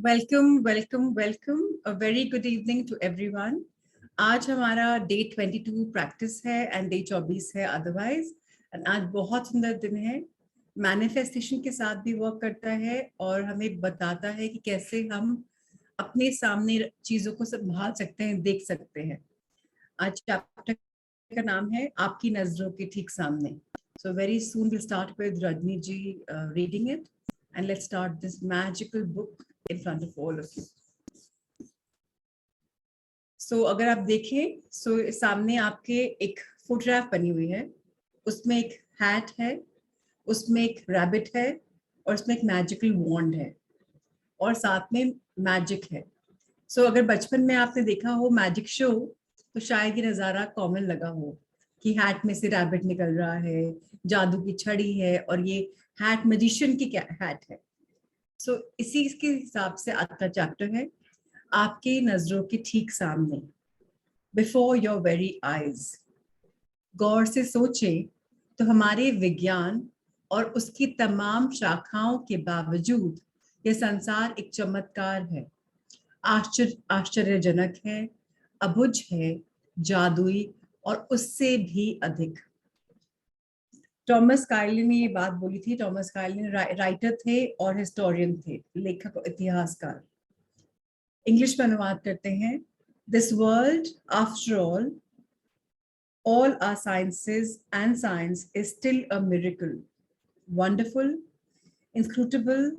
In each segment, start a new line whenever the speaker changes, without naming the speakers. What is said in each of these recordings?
Welcome a very good evening to everyone. आज हमारा day 22 practice है एंड डे 24 है अदरवाइज। एंड आज बहुत सुंदर दिन है, मैनिफेस्टेशन के साथ भी वर्क करता है और हमें बताता है कि कैसे हम अपने सामने चीजों को संभाल सकते हैं, देख सकते हैं। आज चैप्टर का नाम है आपकी नजरों के ठीक सामने। So very soon will start with Rajni ji reading it and let's start this magical book in front of all of you. So अगर आप देखें सामने आपके एक फोटोग्राफ बनी हुई है, उसमें एक हैट है, उसमें एक रैबिट है और उसमें एक मैजिकल वॉन्ड है और साथ में मैजिक है। अगर बचपन में आपने देखा हो मैजिक शो तो शायद ये नज़ारा कॉमन लगा हो कि हैट में से रैबिट निकल रहा है, जादू की छड़ी है और ये हैट मैजिशियन की हैट है। इसी के हिसाब से आज का चैप्टर है आपके नजरों के ठीक सामने, बिफोर योर वेरी आईज। गौर से सोचें तो हमारे विज्ञान और उसकी तमाम शाखाओं के बावजूद यह संसार एक चमत्कार है, आश्चर्यजनक है, अबुझ है, जादुई और उससे भी अधिक। टॉमस काइली ने ये बात बोली थी। टॉमस काइली राइटर थे और हिस्टोरियन थे, लेखक और इतिहासकार। इंग्लिश में अनुवाद करते हैं। This world after all our sciences and science is still a miracle, wonderful, inscrutable,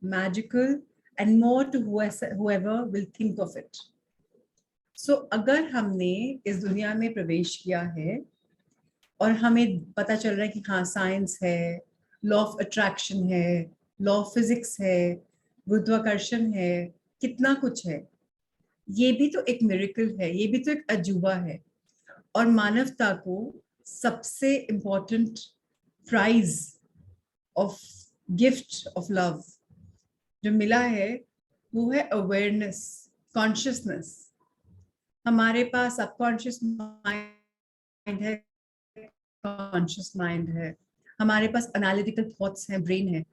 magical and more to whoever will think of it. अगर हमने इस दुनिया में प्रवेश किया है और हमें पता चल रहा है कि हाँ साइंस है, लॉ ऑफ अट्रैक्शन है, लॉ ऑफ फिजिक्स है, गुरुत्वाकर्षण है, कितना कुछ है, ये भी तो एक मिरेकल है, ये भी तो एक अजूबा है। और मानवता को सबसे important prize of gift of love जो मिला है वो है अवेयरनेस, कॉन्शियसनेस। हमारे पास सबकॉन्शियस माइंड है, कॉन्शियस माइंड है, हमारे पास एनालिटिकल थॉट्स हैं, ब्रेन है।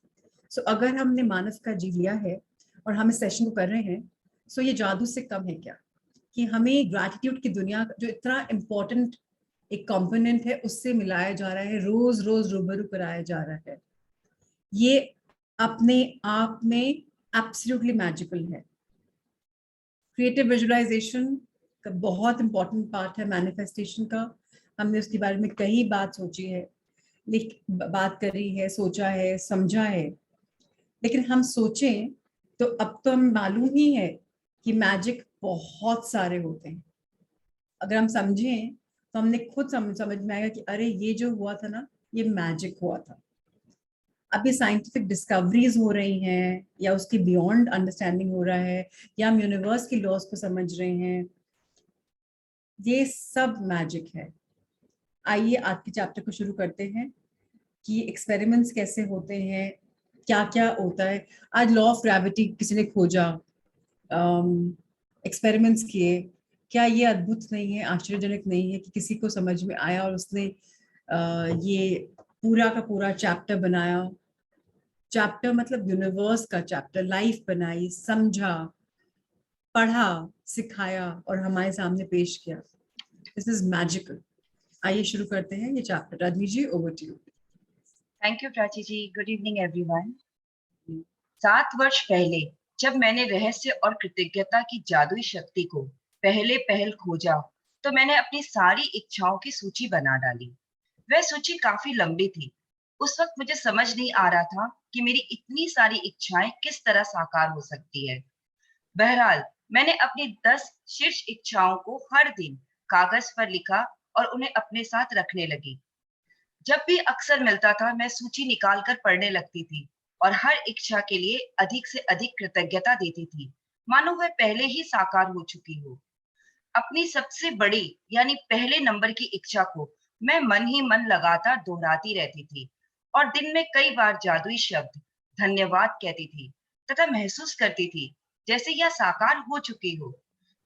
अगर हमने मानव का जीव लिया है और हम इस सेशन को कर रहे हैं, ये जादू से कम है क्या कि हमें ग्रैटिट्यूड की दुनिया जो इतना इम्पोर्टेंट एक कंपोनेंट है उससे मिलाया जा रहा है, रोज रोज रूबरू कराया जा रहा है। ये अपने आप में एब्सोल्युटली मैजिकल है। क्रिएटिव विजुअलाइजेशन का बहुत इंपॉर्टेंट पार्ट है मैनिफेस्टेशन का। हमने उसके बारे में कई बात सोची है, बात करी है, सोचा है, समझा है। लेकिन हम सोचें तो अब तो हम मालूम ही है कि मैजिक बहुत सारे होते हैं। अगर हम समझें तो हमने खुद समझ में आएगा कि अरे ये जो हुआ था ना, ये मैजिक हुआ था। अब ये साइंटिफिक डिस्कवरीज हो रही हैं या उसके बियॉन्ड अंडरस्टैंडिंग हो रहा है या हम यूनिवर्स की लॉज को समझ रहे हैं, ये सब मैजिक है। आइए आज के चैप्टर को शुरू करते हैं कि एक्सपेरिमेंट्स कैसे होते हैं, क्या क्या होता है। आज लॉ ऑफ ग्रेविटी किसी ने खोजा, एक्सपेरिमेंट्स किए। क्या ये अद्भुत नहीं है, आश्चर्यजनक नहीं है कि किसी को समझ में आया और उसने ये पूरा का पूरा चैप्टर बनाया। चैप्टर मतलब यूनिवर्स का चैप्टर, लाइफ बनाई, समझा, पढ़ा, सिखाया और हमारे सामने पेश किया। This is magical. आइए शुरू करते हैं ये chapter. Rajni ji, over to you.
Thank you Prachi ji. Good evening everyone. 7 वर्ष पहले जब मैंने रहस्य और कृतज्ञता की जादुई शक्ति को पहल खोजा तो मैंने अपनी सारी इच्छाओं की सूची बना डाली। वह सूची काफी लंबी थी। उस वक्त मुझे समझ नहीं आ रहा था कि मेरी इतनी सारी इच्छाएं किस तरह साकार हो सकती है। बहरहाल मैंने अपनी 10 शीर्ष इच्छाओं को हर दिन कागज पर लिखा और उन्हें अपने साथ रखने लगी। जब भी अक्सर मिलता था मैं सूची निकाल कर पढ़ने लगती थी और हर इच्छा के लिए अधिक से अधिक कृतज्ञता देती थी, मानो वह पहले ही साकार हो चुकी हो। अपनी सबसे बड़ी यानी पहले नंबर की इच्छा को मैं मन ही मन लगातार दोहराती रहती थी और दिन में कई बार जादुई शब्द धन्यवाद कहती थी तथा महसूस करती थी जैसे यह साकार हो चुकी हो।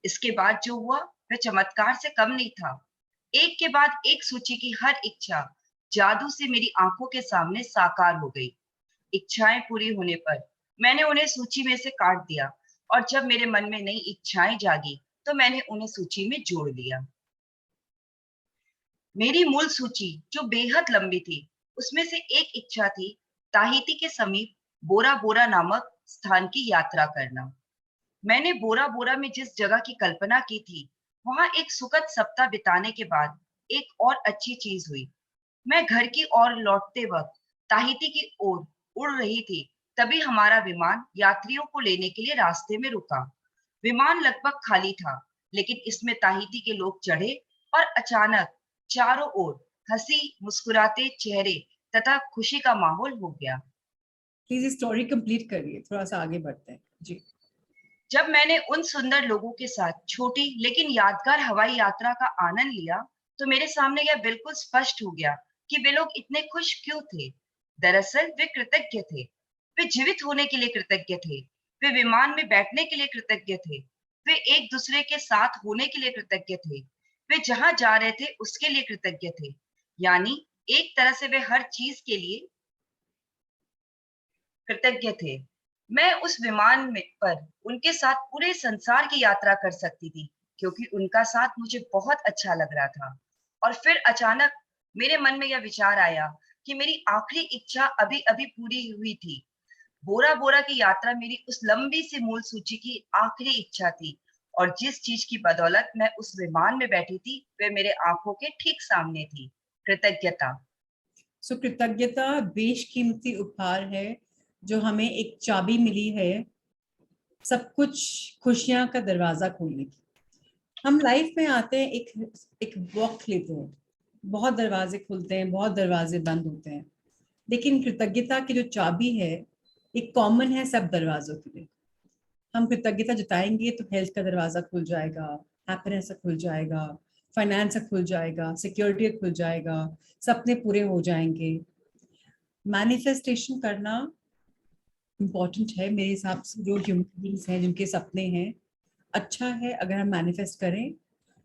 इसके बाद जो हुआ वह चमत्कार से कम नहीं था। एक के बाद एक सूची की हर इच्छा जादू से मेरी आंखों के सामने साकार हो गई। इच्छाएं पूरी होने पर मैंने उन्हें सूची में से काट दिया और जब मेरे मन में नई इच्छाएं जागी तो मैंने उन्हें सूची में जोड़ लिया। मेरी मूल सूची जो बेहद लंबी थी, उसमें से एक इच्छा थी ताहिती के समीप बोरा बोरा नामक स्थान की यात्रा करना। मैंने बोरा बोरा में जिस जगह की कल्पना की थी, वहां एक सुखद सप्ताह बिताने के बाद एक और अच्छी चीज हुई। मैं घर की ओर लौटते वक्त ताहिती की ओर उड़ रही थी, तभी हमारा विमान यात्रियों को लेने के लिए रास्ते में रुका। विमान लगभग खाली था, लेकिन इसमें ताहिती के लोग चढ़े और अचानक चारों ओर हंसी मुस्कुराते चेहरे तथा खुशी का माहौल हो गया।
प्लीज स्टोरी कंप्लीट करिए, थोड़ा सा आगे बढ़ते हैं जी।
जब मैंने उन सुंदर लोगों के साथ छोटी लेकिन यादगार हवाई यात्रा का आनंद लिया, तो मेरे सामने यह बिल्कुल स्पष्ट हो गया कि वे लोग इतने खुश क्यों थे। दरअसल वे कृतज्ञ थे। वे जीवित होने के लिए कृतज्ञ थे। वे विमान में बैठने के लिए कृतज्ञ थे। वे एक दूसरे के साथ होने के लिए कृतज्ञ थे। वे जहां जा रहे थे उसके लिए कृतज्ञ थे। यानी एक तरह से वे हर चीज के लिए कृतज्ञ थे। मैं उस विमान में पर उनके साथ पूरे संसार की यात्रा कर सकती थी, क्योंकि उनका साथ मुझे बहुत अच्छा लग रहा था। और फिर अचानक मेरे मन में यह विचार आया कि मेरी आखिरी इच्छा अभी-अभी पूरी हुई थी। बोरा बोरा की यात्रा मेरी उस लंबी सी मूल सूची की आखिरी इच्छा थी, और जिस चीज की बदौलत मैं उस विमान में बैठी थी, वे मेरे आंखों के ठीक सामने थी। कृतज्ञता।
सो कृतज्ञता बेशकीमती उपहार है जो हमें एक चाबी मिली है सब कुछ खुशियां का दरवाजा खोलने की। हम लाइफ में आते हैं, एक एक वक्त लेते हैं, बहुत दरवाजे खुलते हैं, बहुत दरवाजे बंद होते हैं, लेकिन कृतज्ञता की जो चाबी है एक कॉमन है सब दरवाजों के लिए। हम कृतज्ञता जताएंगे तो हेल्थ का दरवाजा खुल जाएगा, हैप्पीनेस का खुल जाएगा, फाइनेंस का खुल जाएगा, सिक्योरिटी का खुल जाएगा, सपने पूरे हो जाएंगे। मैनिफेस्टेशन करना इम्पोर्टेंट है मेरे हिसाब से। जो ह्यूमन बींग्स हैं जिनके सपने हैं, अच्छा है अगर हम मैनिफेस्ट करें,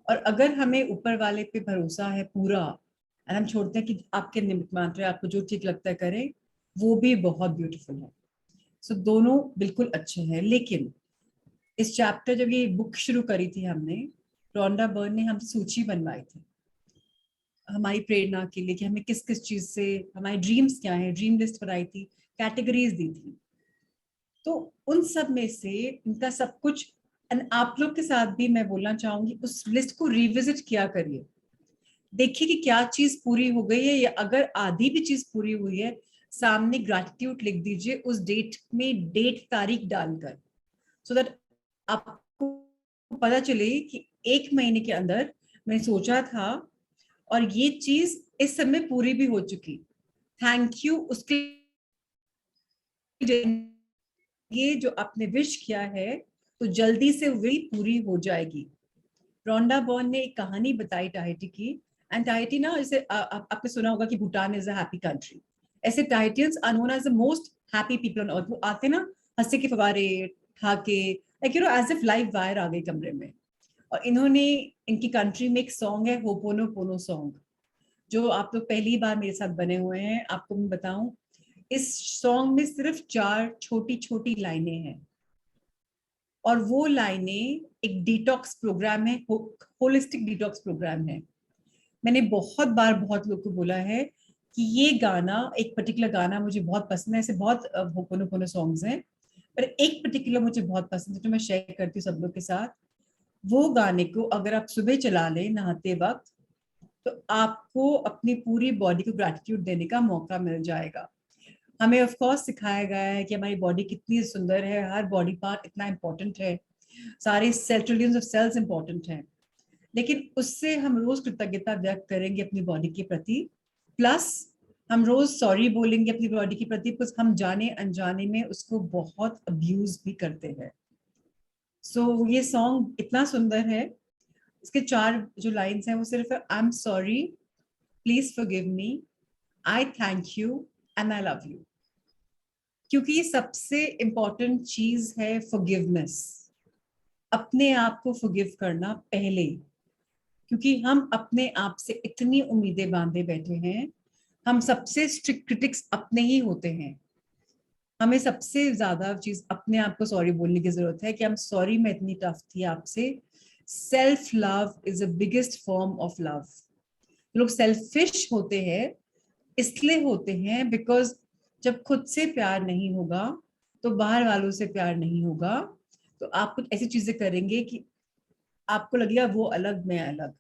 और अगर हमें ऊपर वाले पे भरोसा है पूरा और हम छोड़ते हैं कि आपके निमित्त मात्र है, आपको जो ठीक लगता है करें, वो भी बहुत ब्यूटीफुल है। सो दोनों बिल्कुल अच्छे हैं। लेकिन इस चैप्टर जब ये बुक शुरू करी थी हमने, रोंडा बर्न ने हमसे सूची बनवाई थी हमारी प्रेरणा के लिए कि हमें किस किस चीज से, हमारे ड्रीम्स क्या है, ड्रीम लिस्ट बनाई थी, कैटेगरीज दी थी। तो उन सब में से इनका सब कुछ, आप लोग के साथ भी मैं बोलना चाहूंगी उस लिस्ट को रिविजिट किया करिए, देखिए कि क्या चीज पूरी हो गई है, या अगर आधी भी चीज पूरी हुई है सामने ग्रैटिट्यूड लिख दीजिए उस डेट में, डेट तारीख डालकर, सो दैट आपको पता चले कि एक महीने के अंदर मैं सोचा था और ये चीज इस समय पूरी भी हो चुकी। थैंक यू उसके, ये जो आपने विश किया है तो जल्दी से वही पूरी हो जाएगी। रोंडा बॉर्न ने एक कहानी बताई टाहिटी की। एंड टाहिटी ना, जैसे आपने सुना होगा कि Bhutan is a happy country, ऐसे Tahitians are known as the most happy people on earth. वो आते ना हंसी के फवारे खा के, like you know as if live wire आ गई कमरे में। और इन्होंने, इनकी कंट्री में एक सॉन्ग है होपोनो पोनो सॉन्ग, जो आप लोग पहली बार मेरे साथ बने हुए हैं। आपको मैं बताऊं, इस सॉन्ग में सिर्फ 4 छोटी छोटी लाइनें हैं, और वो लाइनें एक डिटॉक्स प्रोग्राम है, होलिस्टिक डिटॉक्स प्रोग्राम है। मैंने बहुत बार बहुत लोग को बोला है कि ये गाना, एक पर्टिकुलर गाना मुझे बहुत पसंद है, ऐसे बहुत होपोनोपोनो सॉन्ग्स हैं, पर एक पर्टिकुलर मुझे बहुत पसंद है जो मैं शेयर करती हूँ सब लोग के साथ। वो गाने को अगर आप सुबह चला लें नहाते वक्त, तो आपको अपनी पूरी बॉडी को ग्रैटिट्यूड देने का मौका मिल जाएगा। हमें ऑफ कोर्स सिखाया गया है कि हमारी बॉडी कितनी सुंदर है, हर बॉडी पार्ट इतना इंपॉर्टेंट है, सारे cell, trillions of cells important हैं, लेकिन उससे हम रोज कृतज्ञता व्यक्त करेंगे अपनी बॉडी के प्रति। प्लस हम रोज सॉरी बोलेंगे अपनी बॉडी के प्रति, कुछ हम जाने अनजाने में उसको बहुत अब्यूज भी करते हैं। सो ये सॉन्ग इतना सुंदर है। इसके 4 जो लाइंस हैं वो सिर्फ आई am sorry, please forgive me, I thank you and I love you. क्योंकि ये सबसे इंपॉर्टेंट चीज है फॉरगिवनेस, अपने आप को फॉरगिव करना पहले, क्योंकि हम अपने आप से इतनी उम्मीदें बांधे बैठे हैं। हम सबसे स्ट्रिक्ट क्रिटिक्स अपने ही होते हैं। हमें सबसे ज्यादा चीज अपने आप को सॉरी बोलने की जरूरत है कि I'm सॉरी मैं इतनी टफ थी आपसे। Self love is the biggest form of love. लोग सेल्फिश होते हैं, इसलिए होते हैं बिकॉज जब खुद से प्यार नहीं होगा तो बाहर वालों से प्यार नहीं होगा, तो आप कुछ ऐसी चीजें करेंगे कि आपको लगेगा वो अलग मैं अलग।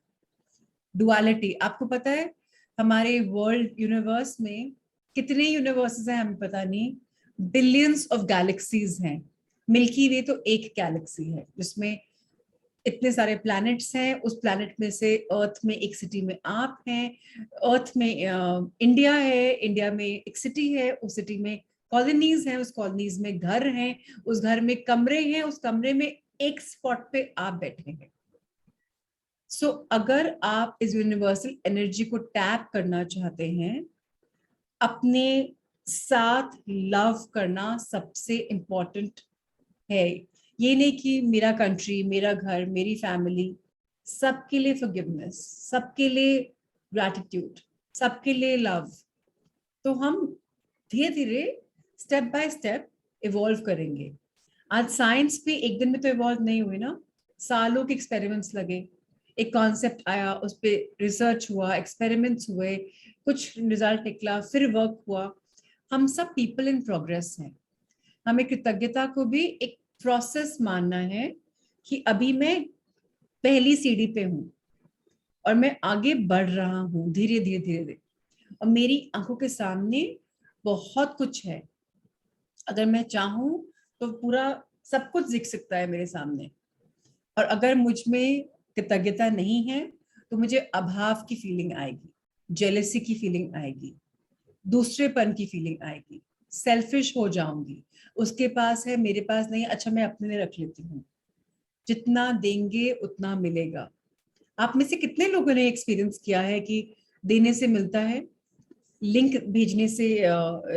डुअलिटी, आपको पता है हमारे वर्ल्ड यूनिवर्स में कितने यूनिवर्सेस हैं हमें पता नहीं, बिलियंस ऑफ गैलेक्सीज हैं। मिल्की वे तो एक गैलेक्सी है जिसमें इतने सारे प्लैनेट्स हैं, उस प्लैनेट में से अर्थ में एक सिटी में आप हैं, अर्थ में इंडिया है, इंडिया में एक सिटी है, उस सिटी में कॉलोनीज हैं, उस कॉलोनीज में घर हैं, उस घर में कमरे हैं, उस कमरे में एक स्पॉट पे आप बैठे हैं। सो अगर आप इस यूनिवर्सल एनर्जी को टैप करना चाहते हैं, अपने साथ लव करना सबसे इम्पोर्टेंट है। ये नहीं कि मेरा कंट्री, मेरा घर, मेरी फैमिली, सबके लिए फॉरगिवनेस, सबके लिए ग्रैटिट्यूड, सबके लिए लव। तो हम धीरे धीरे स्टेप बाय स्टेप इवॉल्व करेंगे। आज साइंस भी एक दिन में तो इवॉल्व नहीं हुई ना, सालों के एक्सपेरिमेंट्स लगे, एक कॉन्सेप्ट आया, उस पर रिसर्च हुआ, एक्सपेरिमेंट्स हुए, कुछ रिजल्ट निकला, फिर वर्क हुआ। हम सब पीपल इन प्रोग्रेस हैं। हमें कृतज्ञता को भी एक प्रोसेस मानना है कि अभी मैं पहली सीढ़ी पे हूं और मैं आगे बढ़ रहा हूं धीरे धीरे धीरे धीरे, और मेरी आंखों के सामने बहुत कुछ है। अगर मैं चाहूं तो पूरा सब कुछ दिख सकता है मेरे सामने। और अगर मुझ में कृतज्ञता नहीं है तो मुझे अभाव की फीलिंग आएगी, जेलसी की फीलिंग आएगी, दूसरेपन की फीलिंग आएगी, सेल्फिश हो जाऊंगी। उसके पास है मेरे पास नहीं, अच्छा मैं अपने लिए रख लेती हूँ। जितना देंगे उतना मिलेगा। आप में से कितने लोगों ने एक्सपीरियंस किया है कि देने से मिलता है, लिंक भेजने से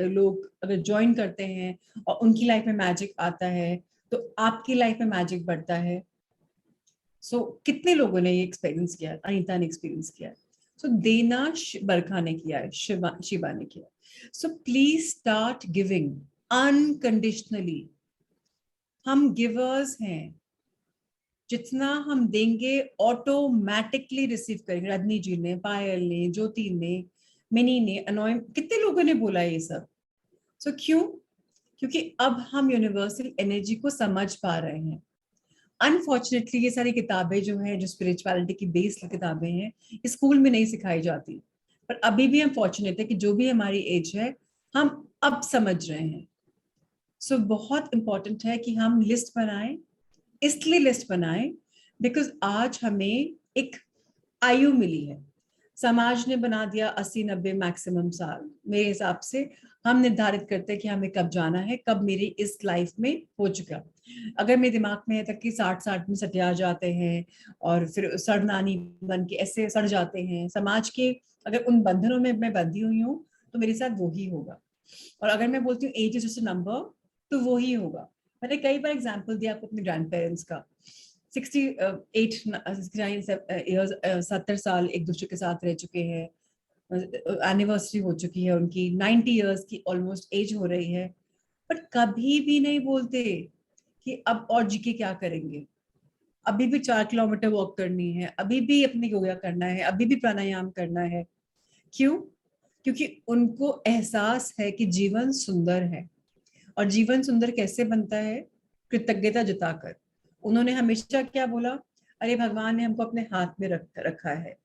लोग अगर ज्वाइन करते हैं और उनकी लाइफ में मैजिक आता है तो आपकी लाइफ में मैजिक बढ़ता है। सो कितने लोगों ने ये एक्सपीरियंस किया है? अनीता ने एक्सपीरियंस किया है। सो देना बरखा ने किया है, शिवा ने किया है। So please start giving unconditionally. हम गिवर्स हैं, जितना हम देंगे ऑटोमेटिकली रिसीव करेंगे। रजनी जी ने, पायल ने, ज्योति ने, मिनी ने, अनोय, कितने लोगों ने बोला ये सब। सो क्यों? क्योंकि अब हम यूनिवर्सल एनर्जी को समझ पा रहे हैं। अनफॉर्चुनेटली ये सारी किताबें जो हैं, जो स्पिरिचुअलिटी की बेस्ड किताबें हैं, स्कूल में नहीं सिखाई जाती। पर अभी भी हम फॉर्चुनेट है कि जो भी हमारी एज है हम अब समझ रहे हैं। सो बहुत इंपॉर्टेंट है कि हम लिस्ट बनाएं। इसलिए लिस्ट बनाएं बिकॉज आज हमें एक आयु मिली है। समाज ने बना दिया 80-90 मैक्सिमम साल। मेरे हिसाब से हम निर्धारित करते हैं कि हमें कब जाना है, कब मेरी इस लाइफ में हो चुका। अगर मेरे दिमाग में है तक कि 60 में सटिया जाते हैं और फिर सड़नानी बन के ऐसे सड़ जाते हैं समाज के, अगर उन बंधनों में मैं बंधी हुई हूँ तो मेरे साथ वो ही होगा। और अगर मैं बोलती हूँ एज इज जस्ट नंबर, तो वो ही होगा। मैंने कई बार एग्जाम्पल दिया आपको अपने ग्रैंड पेरेंट्स का। 70 साल एक दूसरे के साथ रह चुके हैं, एनिवर्सरी हो चुकी है उनकी, 90 ईयर्स की ऑलमोस्ट एज हो रही है, पर कभी भी नहीं बोलते कि अब और जी के क्या करेंगे। अभी भी 4 किलोमीटर वॉक करनी है, अभी भी अपने योगा करना है, अभी भी प्राणायाम करना है। क्यों? क्योंकि उनको एहसास है कि जीवन सुंदर है। और जीवन सुंदर कैसे बनता है? कृतज्ञता जताकर। उन्होंने हमेशा क्या बोला? अरे भगवान ने हमको अपने हाथ में रखा है,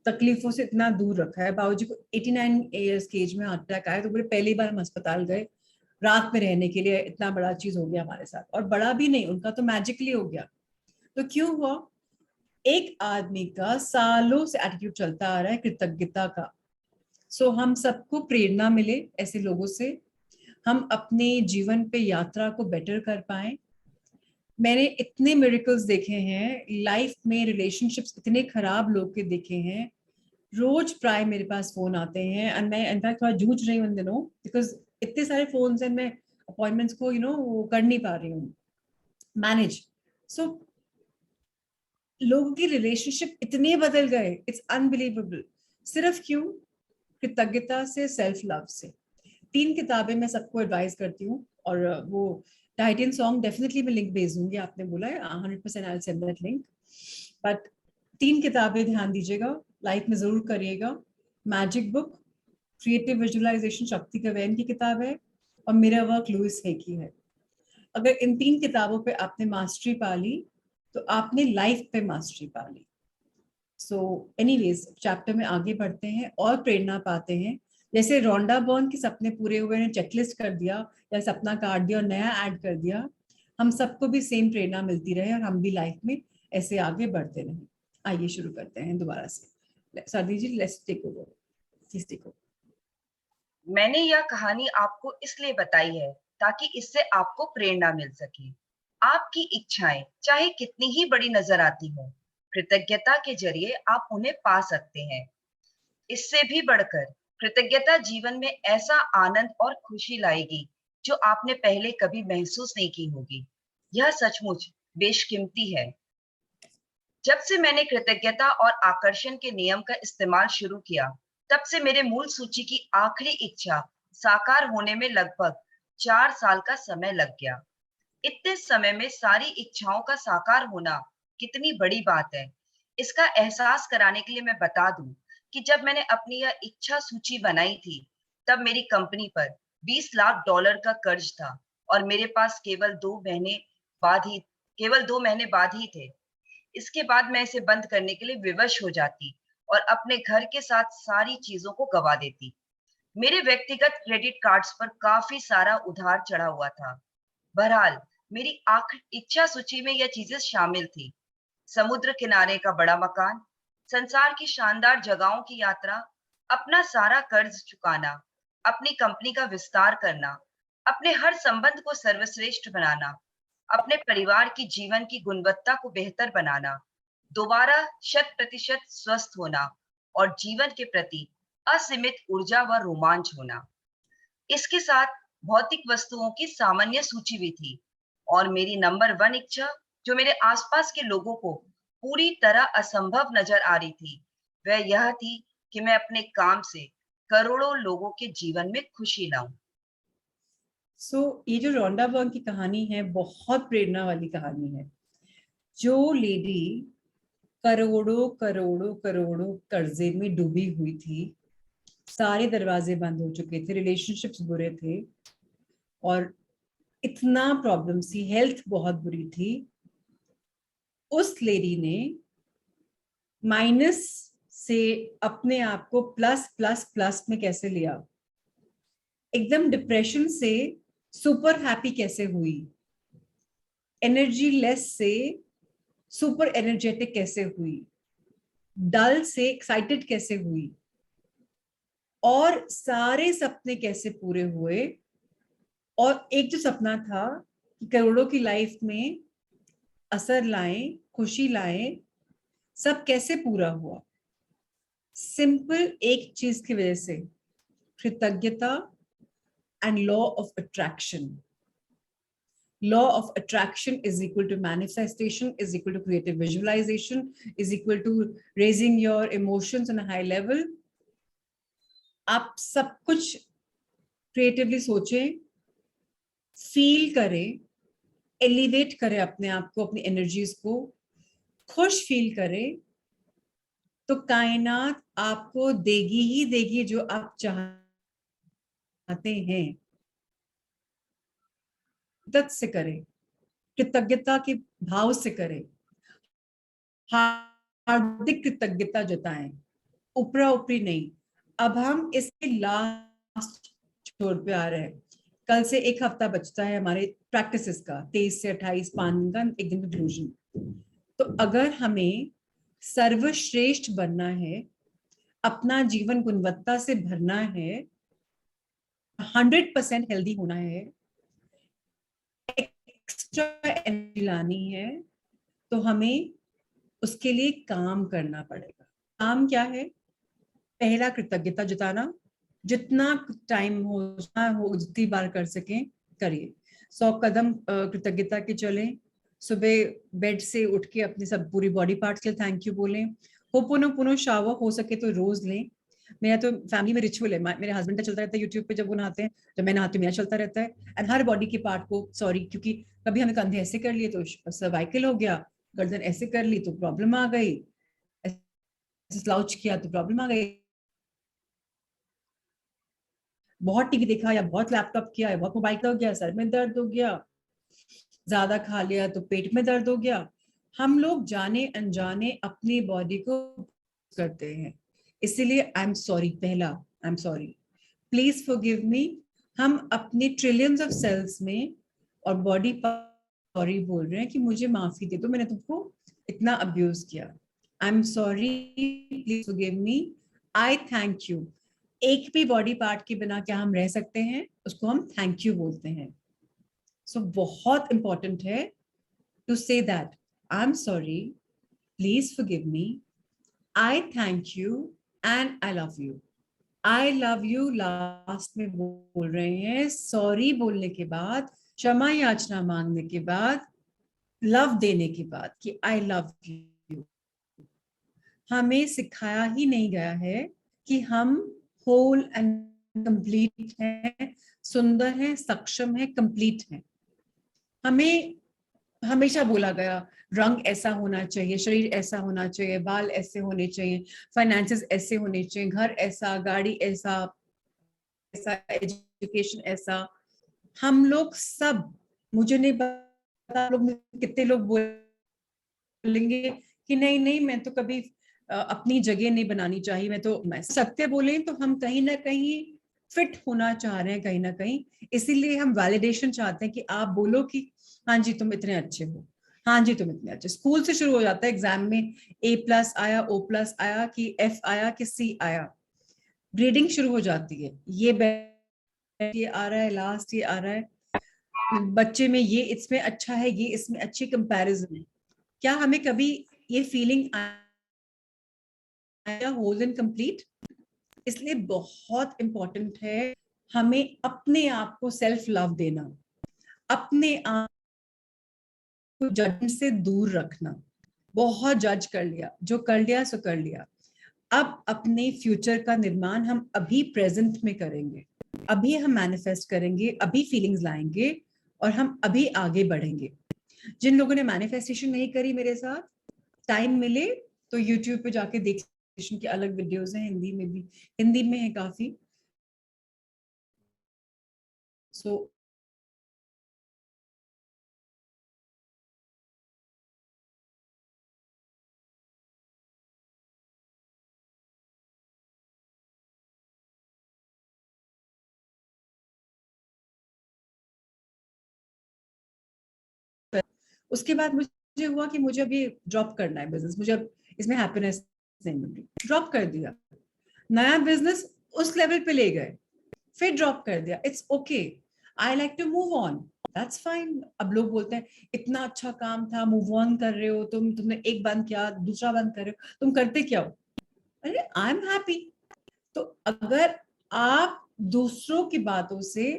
तकलीफों से इतना दूर रखा है। बाबूजी को 89 ईयर्स की एज में हार्ट अटैक आया तो बोले पहली बार हम अस्पताल गए, रात में रहने के लिए, इतना बड़ा चीज हो गया हमारे साथ। और बड़ा भी नहीं, उनका तो मैजिकली हो गया। तो क्यों हुआ? एक आदमी का सालों से एटीट्यूड चलता आ रहा है कृतज्ञता का। सो हम सबको प्रेरणा मिले ऐसे लोगों से, हम अपने जीवन पे यात्रा को बेटर कर पाए। मैंने इतने मिरेकल्स देखे हैं लाइफ में, रिलेशनशिप्स इतने खराब लोग के देखे हैं। रोज प्राय मेरे पास फोन आते हैं और मैं इनफैक्ट थोड़ा जूझ रही हूँ इन दिनों, बिकॉज इतने सारे फोन हैं, मैं अपॉइंटमेंट्स को वो कर नहीं पा रही हूँ मैनेज। सो लोगों की रिलेशनशिप इतने बदल गए, इट्स अनबिलीवेबल। सिर्फ क्यों? कृतज्ञता से, सेल्फ लव से। 3 किताबें मैं सबको एडवाइस करती हूँ, और वो टाइटन सॉन्ग डेफिनेटली मैं लिंक भेज दूंगी, आपने बोला है 100% I will send that link. But 3 किताबें ध्यान दीजिएगा, लाइफ में जरूर करिएगा। मैजिक बुक, क्रिएटिव विजुअलाइजेशन शक्ति कवैन की किताब है, और मिरर वर्क लुइस है की है। अगर इन 3 किताबों पे आपने मास्टरी पा ली तो आपने लाइफ पे मास्टरी पा ली। सो एनीवेज चैप्टर में आगे बढ़ते हैं और प्रेरणा पाते हैं। जैसे रोंडा बर्न के सपने पूरे हुए ने चेकलिस्ट कर दिया या सपना काट दिया और नया ऐड कर दिया, हम सबको भी सेम प्रेरणा मिलती रहे और हम भी लाइफ में ऐसे आगे बढ़ते रहें। आइए शुरू करते हैं दोबारा से। Sadi ji, let's take over, please take over.
मैंने यह कहानी आपको इसलिए बताई है ताकि इससे आपको प्रेरणा मिल सके। आपकी इच्छाएं चाहे कितनी ही बड़ी नजर आती हो, कृतज्ञता के जरिए आप उन्हें पा सकते हैं। इससे भी बढ़कर कृतज्ञता जीवन में ऐसा आनंद और खुशी लाएगी जो आपने पहले कभी महसूस नहीं की होगी। यह सचमुच बेशकीमती है। जब से मैंने कृतज्ञता और आकर्षण के नियम का इस्तेमाल शुरू किया, तब से मेरे मूल सूची की आखिरी इच्छा साकार होने में लगभग 4 साल का समय लग गया। इतने समय में सारी इच्छाओं का साकार होना कितनी बड़ी बात है, इसका एहसास कराने के लिए मैं बता दूं कि जब मैंने अपनी यह इच्छा सूची बनाई थी, तब मेरी कंपनी पर $20 लाख का कर्ज था और मेरे पास केवल 2 महीने बाद ही थे। इसके बाद मैं इसे बंद करने के लिए विवश हो जाती और अपने घर के साथ सारी चीजों को गवा देती। मेरे व्यक्तिगत क्रेडिट कार्ड्स पर काफी सारा उधार चढ़ा हुआ था। बहरहाल, मेरी आखिरी इच्छा सूची में यह चीजें शामिल थी: समुद्र किनारे का बड़ा मकान, संसार की शानदार जगहों की यात्रा, अपना सारा कर्ज चुकाना, अपनी कंपनी का विस्तार करना, अपने हर संबंध को सर्वश्रेष्ठ बनाना, अपने परिवार की जीवन की गुणवत्ता को बेहतर बनाना, दोबारा 100% स्वस्थ होना और जीवन के प्रति असीमित ऊर्जा व रोमांच होना। इसके साथ भौतिक वस्तुओं की सामान्य सूची भी थी, और मेरी नंबर 1 इच्छा, जो मेरे आसपास के लोगों को पूरी तरह असंभव नजर आ रही थी, वह यह थी कि मैं अपने काम से करोड़ों लोगों के जीवन में खुशी लाऊं।
ये जो रोंडा बर्न की कहानी है बहुत प्रेरणा वाली कहानी है। जो लेडी करोड़ों करोड़ों करोड़ों कर्जे में डूबी हुई थी, सारे दरवाजे बंद हो चुके थे, रिलेशनशिप्स बुरे थे और इतना प्रॉब्लम थी, हेल्थ बहुत बुरी थी, उस लेडी ने माइनस से अपने आप को प्लस प्लस प्लस में कैसे लिया, एकदम डिप्रेशन से सुपर हैप्पी कैसे हुई, एनर्जी लेस से सुपर एनर्जेटिक कैसे हुई, डल से एक्साइटेड कैसे हुई, और सारे सपने कैसे पूरे हुए। और एक जो सपना था कि करोड़ों की लाइफ में असर लाए, खुशी लाए, सब कैसे पूरा हुआ। सिंपल एक चीज की वजह से, कृतज्ञता and law of attraction. Law of attraction is equal to manifestation, is equal to creative visualization, is equal to raising your emotions on a high level. आप सब कुछ क्रिएटिवली सोचें, फील करें, एलिवेट करें अपने आप को, अपनी एनर्जीज को, खुश फील करें, तो कायनात आपको देगी ही देगी जो आप चाहते हैं। तत् से करें, कृतज्ञता के भाव से करें, हार्दिक कृतज्ञता जताएं, ऊपरा ऊपरी नहीं। अब हम इसके लास्ट छोर पे आ रहे हैं। कल से 1 हफ्ता बचता है हमारे प्रैक्टिसेस का, 23 से 28, 5 दिन का, 1 दिन कंक्लूजन। तो अगर हमें सर्वश्रेष्ठ बनना है, अपना जीवन गुणवत्ता से भरना है, 100% हेल्दी होना है, एक्स्ट्रा एनर्जी लानी है, तो हमें उसके लिए काम करना पड़ेगा। काम क्या है? पहला, कृतज्ञता जताना। जितना टाइम हो जितनी बार कर सकें करिए। 100 कदम कृतज्ञता के चलें। सुबह बेड से उठ के अपने सब पूरी बॉडी पार्ट्स के लिए थैंक यू बोलें। होपोनोपोनो शावर हो सके तो रोज लें। मेरा तो फैमिली में रिचुअल है, मेरे हस्बैंड का चलता रहता है यूट्यूब पे, जब वो नहाते हैं, जब मैं नहाती हूँ मेरा चलता रहता है। एंड हर बॉडी के पार्ट को सॉरी, क्योंकि कभी हमने कंधे ऐसे कर लिए तो सर्वाइकल हो गया, गर्दन ऐसे कर ली तो प्रॉब्लम आ गई, ऐसे स्लाउच किया तो प्रॉब्लम आ गई, बहुत टीवी देखा या बहुत लैपटॉप किया या बहुत मोबाइल हो गया, सर में दर्द हो गया, ज्यादा खा लिया तो पेट में दर्द हो गया। हम लोग जाने अनजाने अपनी बॉडी को करते हैं, इसीलिए आई एम सॉरी। पहला, I am sorry, please forgive me. हम अपने ट्रिलियंस ऑफ सेल्स में और बॉडी सॉरी बोल रहे हैं कि मुझे माफी दे दो, मैंने तुमको इतना अब्यूज किया। आई am sorry, please forgive me, I thank you. एक भी बॉडी पार्ट के बिना क्या हम रह सकते हैं, उसको हम थैंक यू बोलते हैं। सो बहुत इंपॉर्टेंट है to say that I am sorry, please forgive me, I thank you and I love you. I love you last में बोल रहे हैं, सॉरी बोलने के बाद, क्षमा याचना मांगने के बाद, लव देने के बाद कि आई लव यू। हमें सिखाया ही नहीं गया है कि हम होल एंड कंप्लीट हैं, सुंदर हैं, सक्षम हैं, कंप्लीट हैं। हमें हमेशा बोला गया रंग ऐसा होना चाहिए, शरीर ऐसा होना चाहिए, बाल ऐसे होने चाहिए, फाइनेंसेस ऐसे होने चाहिए, घर ऐसा, गाड़ी ऐसा, ऐसा एजुकेशन ऐसा। हम लोग सब, मुझे नहीं पता लोग कितने लोग बोलेंगे कि नहीं नहीं मैं तो कभी अपनी जगह नहीं बनानी चाहिए, मैं तो, मैं सत्य बोले तो हम कहीं ना कहीं फिट होना चाह रहे हैं कहीं ना कहीं, इसीलिए हम वैलिडेशन चाहते हैं कि आप बोलो कि हाँ जी तुम इतने अच्छे हो, हाँ जी तुम इतने अच्छे। स्कूल से शुरू हो जाता है, एग्जाम में A+ आया, O+ आया कि F आया कि C आया, ग्रेडिंग शुरू हो जाती है, ये आ रहा है, लास्ट ये आ रहा है, बच्चे में ये इसमें अच्छा है, ये इसमें अच्छी कंपैरिजन है। क्या हमें कभी ये फीलिंग आया होल एंड कंप्लीट? इसलिए बहुत इंपॉर्टेंट है हमें अपने आप को सेल्फ लव देना, अपने आप को जज से दूर रखना। बहुत जज कर लिया, जो कर लिया सो कर लिया। अब अपने फ्यूचर का निर्माण हम अभी प्रेजेंट में करेंगे, अभी हम मैनिफेस्ट करेंगे, अभी फीलिंग्स लाएंगे और हम अभी आगे बढ़ेंगे। जिन लोगों ने मैनिफेस्टेशन नहीं करी मेरे साथ, टाइम मिले तो यूट्यूब पे जाके देख, की अलग वीडियोस हैं, हिंदी में भी, हिंदी में है काफी। सो उसके बाद मुझे हुआ कि मुझे अभी ड्रॉप करना है बिजनेस, मुझे अब इसमें हैप्पीनेस नहीं मिल रही, ड्रॉप कर दिया। नया बिजनेस उस लेवल पे ले गए, फिर ड्रॉप कर दिया। It's okay, I like to move on, that's fine. अब लोग बोलते हैं इतना अच्छा काम था, मूव ऑन कर रहे हो तुमने एक बंद किया दूसरा बंद कर रहे हो, तुम करते क्या हो? अरे आई एम हैप्पी। तो अगर आप दूसरों की बातों से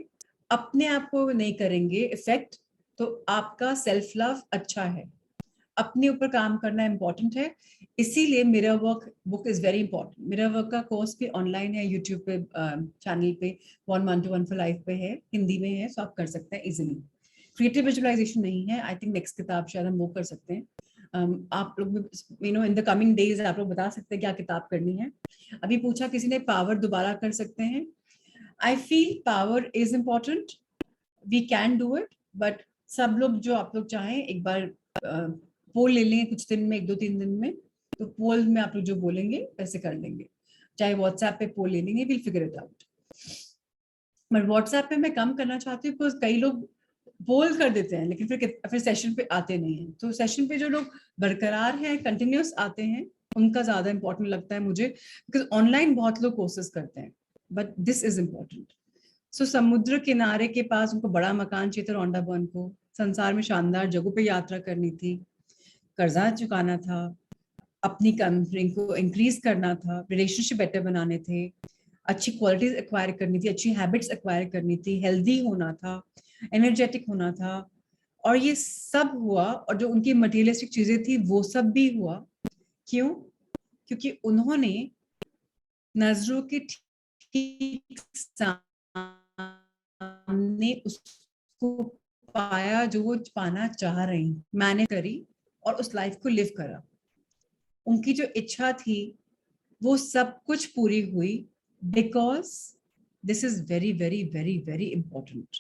अपने आप को नहीं करेंगे इफेक्ट, तो आपका सेल्फ लव अच्छा है। अपने ऊपर काम करना इंपॉर्टेंट है, इसीलिए mirror work book is very important. Mirror work का कोर्स भी ऑनलाइन है, यूट्यूब पे चैनल पे 1 to 1 for Life पे है, हिंदी में है, सो आप कर सकते हैं इजिली। क्रिएटिव विजुअलाइजेशन नहीं है, आई थिंक नेक्स्ट किताब शायद हम वो कर सकते हैं। आप लोग इन द कमिंग डेज आप लोग बता सकते हैं क्या किताब करनी है। अभी पूछा किसी ने पावर दोबारा कर सकते हैं, I feel power is important, we can do it, but सब लोग जो आप लोग चाहें एक बार पोल ले लेंगे कुछ दिन में, 1 2 3 दिन में, तो पोल में आप लोग जो बोलेंगे वैसे कर लेंगे, चाहे व्हाट्सएप पे पोल ले लेंगे, will figure it out. But WhatsApp पे मैं कम करना चाहती हूँ बिकॉज कई लोग पोल कर देते हैं लेकिन फिर सेशन पे आते नहीं हैं। तो सेशन पे जो लोग बरकरार हैं, कंटिन्यूस आते हैं, उनका ज्यादा इंपॉर्टेंट लगता है मुझे, बिकॉज ऑनलाइन बहुत लोग कोर्सेज करते हैं, बट दिस इज इम्पोर्टेंट। सो समुद्र किनारे के पास उनको बड़ा मकान चाहिए था रौंडा बर्न को, संसार में शानदार जगहों पे यात्रा करनी थी, कर्जा चुकाना था, अपनी कंपनी को इंक्रीज करना था, रिलेशनशिप बेटर बनाने थे, अच्छी क्वालिटीज एक्वायर करनी थी, अच्छी हैबिट्स एक्वायर करनी थी, हेल्दी होना था, एनर्जेटिक होना था, और ये सब हुआ। और जो उनकी मटेरियलिस्टिक चीजें थी वो सब भी हुआ। क्यों? क्योंकि उन्होंने नजरों के ठीक सामने उसको पाया जो वो पाना चाह रही, मैंने करी और उस लाइफ को लिव करा। उनकी जो इच्छा थी वो सब कुछ पूरी हुई, because this is very very very very important.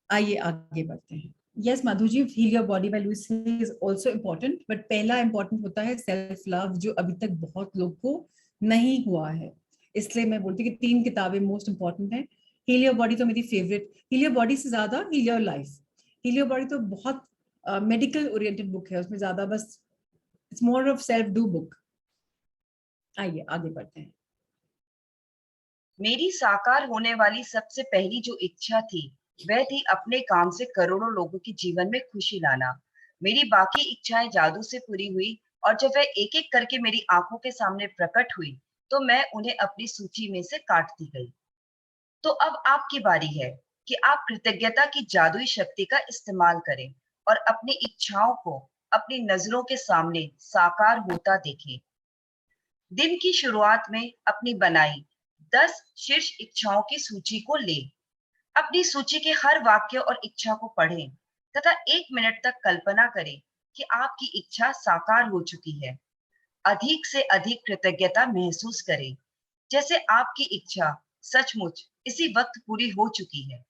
आइए आगे बढ़ते हैं। Yes Madhu ji, heal your body by Louise hay is also important, but पहला इंपॉर्टेंट होता है सेल्फ लव, जो अभी तक बहुत लोग को नहीं हुआ है। इसलिए मैं बोलती हूँ कि 3 किताबें मोस्ट इंपॉर्टेंट है। हील योर बॉडी तो मेरी फेवरेट, हील योर बॉडी से ज्यादा heal your life. Heal your body तो बहुत मेडिकल ओरिएंटेड बुक है, उसमें ज्यादा बस it's more of self do book. आइए आगे बढ़ते हैं।
मेरी साकार होने वाली सबसे पहली जो इच्छा थी वह थी अपने काम से करोड़ों लोगों के जीवन में खुशी लाना। मेरी बाकी इच्छाएं जादू से पूरी हुई और जब वह एक एक करके मेरी आंखों के सामने प्रकट हुई तो मैं उन्हें अपनी सूची में से काटती गई। तो अब आपकी बारी है कि आप कृतज्ञता की जादुई शक्ति का इस्तेमाल करें और अपनी इच्छाओं को अपनी नजरों के सामने साकार होता देखें। दिन की शुरुआत में अपनी बनाई 10 शीर्ष इच्छाओं की सूची को लें। अपनी सूची के हर वाक्य और इच्छा को पढ़ें तथा 1 मिनट तक कल्पना करें कि आपकी इच्छा साकार हो चुकी है। अधिक से अधिक कृतज्ञता महसूस करें, जैसे आपकी इच्छा सचमुच इसी वक्त पूरी हो चुकी है।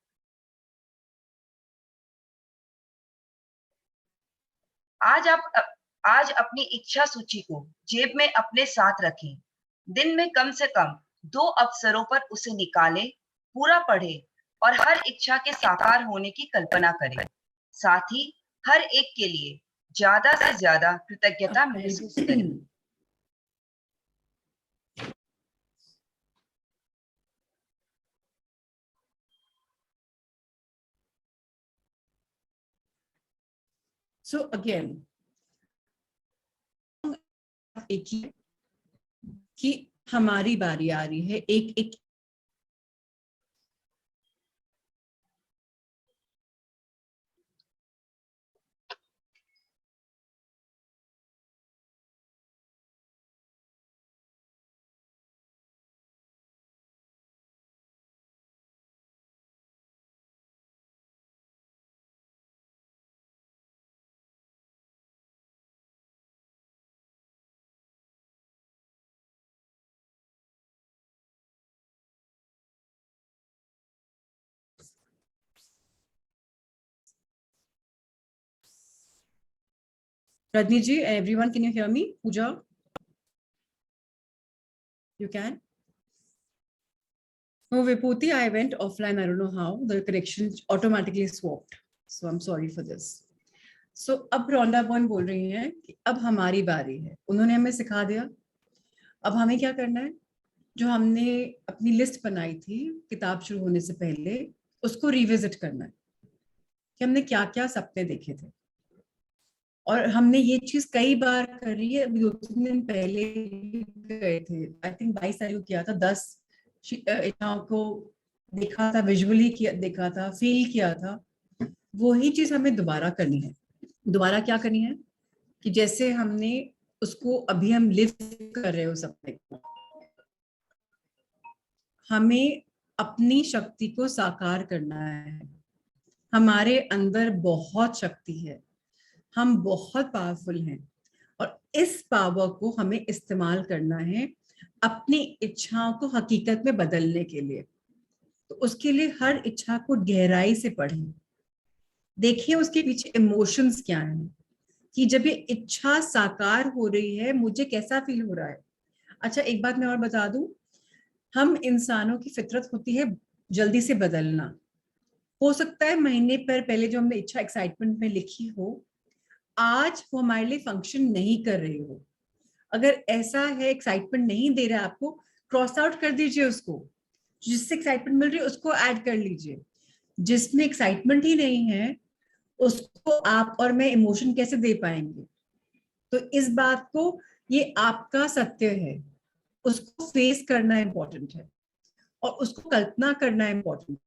आज अपनी इच्छा सूची को जेब में अपने साथ रखें। दिन में कम से कम 2 अवसरों पर उसे निकालें, पूरा पढ़ें और हर इच्छा के साकार होने की कल्पना करें। साथ ही हर एक के लिए ज्यादा से ज्यादा कृतज्ञता महसूस करें।
सो अगेन एक ही कि हमारी बारी आ रही है, एक एक Radni ji, everyone, can you hear me? Pooja, you can? No, Vibhuti, I went offline. I don't know how. The connection automatically swapped. So I'm sorry for this. So अब रोंडा बॉन बोल रही हैं कि अब हमारी बारी है। उन्होंने हमें सिखा दिया, अब हमें क्या करना है? जो हमने अपनी लिस्ट बनाई थी किताब शुरू होने से पहले, उसको रिविजिट करना है कि हमने क्या क्या सपने देखे थे। और हमने ये चीज कई बार करी है। अभी 2-3 दिन पहले गए थे, आई थिंक 22 तारीख को किया था। 10 इच्छाओं को देखा था, विजुअली किया, देखा था, फील किया था। वही चीज हमें दोबारा करनी है। दोबारा क्या करनी है कि जैसे हमने उसको अभी हम लिव कर रहे हो सपने को, हमें अपनी शक्ति को साकार करना है। हमारे अंदर बहुत शक्ति है, हम बहुत पावरफुल हैं और इस पावर को हमें इस्तेमाल करना है अपनी इच्छाओं को हकीकत में बदलने के लिए। तो उसके लिए हर इच्छा को गहराई से पढ़ें, देखिए उसके पीछे इमोशंस क्या हैं, कि जब ये इच्छा साकार हो रही है मुझे कैसा फील हो रहा है। अच्छा, एक बात मैं और बता दूं, हम इंसानों की फितरत होती है जल्दी से बदलना। हो सकता है महीने पर पहले जो हमने इच्छा एक्साइटमेंट में लिखी हो, आज वो हमारे लिए फंक्शन नहीं कर रही हो। अगर ऐसा है, एक्साइटमेंट नहीं दे रहा है आपको, क्रॉस आउट कर दीजिए उसको। जिससे एक्साइटमेंट मिल रही है उसको ऐड कर लीजिए। जिसमें एक्साइटमेंट ही नहीं है उसको आप और मैं इमोशन कैसे दे पाएंगे? तो इस बात को, ये आपका सत्य है, उसको फेस करना इंपॉर्टेंट है और उसको कल्पना करना इंपॉर्टेंट,